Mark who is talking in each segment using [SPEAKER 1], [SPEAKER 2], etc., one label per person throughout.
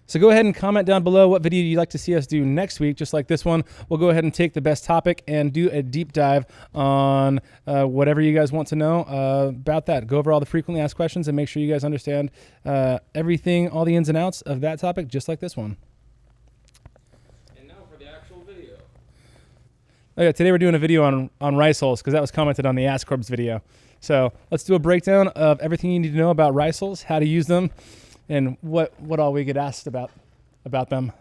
[SPEAKER 1] So go ahead and comment down below what video you'd like to see us do next week. Just like this one, we'll go ahead and take the best topic and do a deep dive on whatever you guys want to know about that. Go over all the frequently asked questions and make sure you guys understand everything, all the ins and outs of that topic, just like this one.
[SPEAKER 2] And now for the actual video.
[SPEAKER 1] Okay, today we're doing a video on rice hulls because that was commented on the Ask Corbs video. So let's do a breakdown of everything you need to know about rice hulls, how to use them, and what all we get asked about them.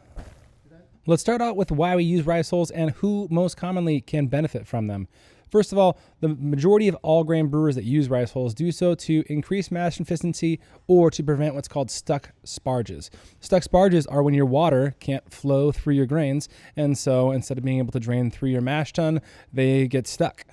[SPEAKER 1] Let's start out with why we use rice hulls and who most commonly can benefit from them. First of all, the majority of all grain brewers that use rice hulls do so to increase mash efficiency or to prevent what's called stuck sparges. Stuck sparges are when your water can't flow through your grains, and so instead of being able to drain through your mash tun, they get stuck.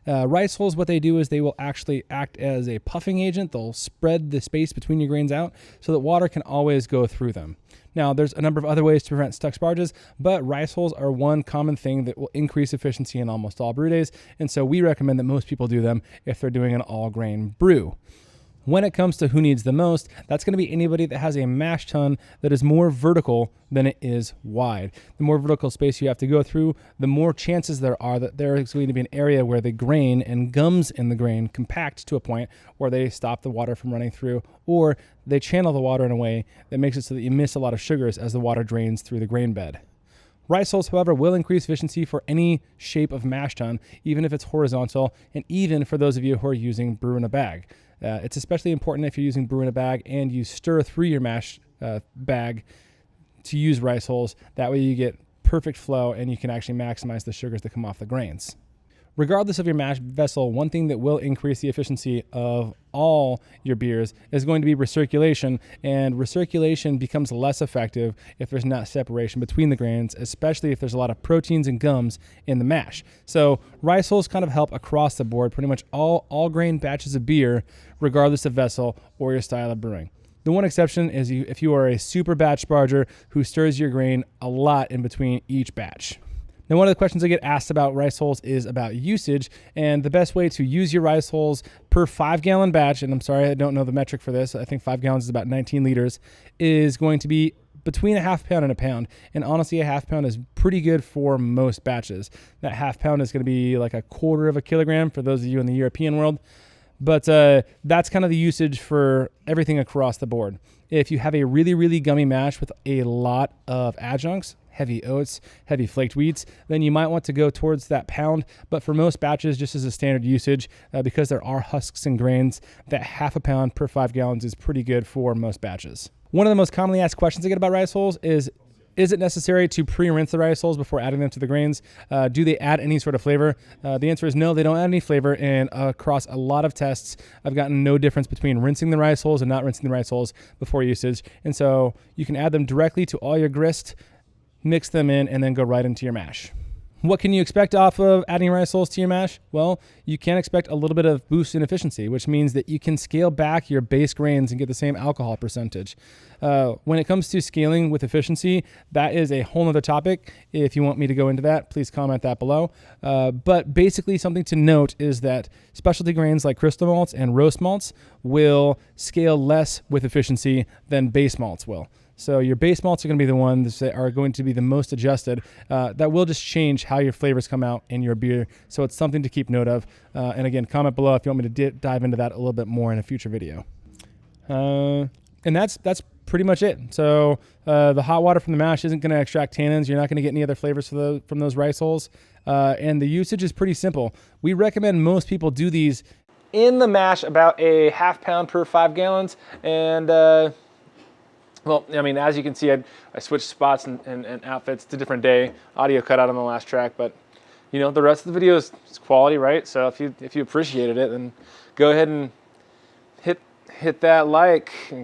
[SPEAKER 1] Rice hulls, what they do is they will actually act as a puffing agent. They'll spread the space between your grains out so that water can always go through them. Now, there's a number of other ways to prevent stuck sparges, but rice hulls are one common thing that will increase efficiency in almost all brew days, and so we recommend that most people do them if they're doing an all-grain brew. When it comes to who needs the most, that's going to be anybody that has a mash tun that is more vertical than it is wide. The more vertical space you have to go through, the more chances there are that there is going to be an area where the grain and gums in the grain compact to a point where they stop the water from running through, or they channel the water in a way that makes it so that you miss a lot of sugars as the water drains through the grain bed. Rice hulls, however, will increase efficiency for any shape of mash tun, even if it's horizontal, and even for those of you who are using brew in a bag. It's especially important if you're using brew in a bag and you stir through your mash bag to use rice hulls. That way you get perfect flow and you can actually maximize the sugars that come off the grains. Regardless of your mash vessel, one thing that will increase the efficiency of all your beers is going to be recirculation, and recirculation becomes less effective if there's not separation between the grains, especially if there's a lot of proteins and gums in the mash. So rice hulls kind of help across the board, pretty much all grain batches of beer, regardless of vessel or your style of brewing. The one exception is if you are a super batch sparger who stirs your grain a lot in between each batch. Now, one of the questions I get asked about rice hulls is about usage, and the best way to use your rice hulls per 5-gallon batch, and I'm sorry, I don't know the metric for this, I think 5 gallons is about 19 liters, is going to be between a half pound and a pound. And honestly, a half pound is pretty good for most batches. That half pound is going to be like a quarter of a kilogram for those of you in the European world. But that's kind of the usage for everything across the board. If you have a really, really gummy mash with a lot of adjuncts, heavy oats, heavy flaked wheats, then you might want to go towards that pound. But for most batches, just as a standard usage, because there are husks and grains, that half a pound per 5 gallons is pretty good for most batches. One of the most commonly asked questions I get about rice hulls is it necessary to pre-rinse the rice hulls before adding them to the grains? Do they add any sort of flavor? The answer is no, they don't add any flavor, and across a lot of tests, I've gotten no difference between rinsing the rice hulls and not rinsing the rice hulls before usage. And so you can add them directly to all your grist, mix them in, and then go right into your mash. What can you expect off of adding rice hulls to your mash? Well, you can expect a little bit of boost in efficiency, which means that you can scale back your base grains and get the same alcohol percentage. When it comes to scaling with efficiency, that is a whole nother topic. If you want me to go into that, please comment that below. But basically something to note is that specialty grains like crystal malts and roast malts will scale less with efficiency than base malts will. So your base malts are going to be the ones that are going to be the most adjusted. That will just change how your flavors come out in your beer. So it's something to keep note of. And again, comment below if you want me to dive into that a little bit more in a future video. And that's pretty much it. So the hot water from the mash isn't going to extract tannins. You're not going to get any other flavors from those rice hulls. And the usage is pretty simple. We recommend most people do these in the mash about a half pound per 5 gallons. And well, I mean, as you can see, I switched spots and outfits. It's a different day. Audio cut out on the last track, but you know, the rest of the video is quality, right? So if you appreciated it, then go ahead and hit that like.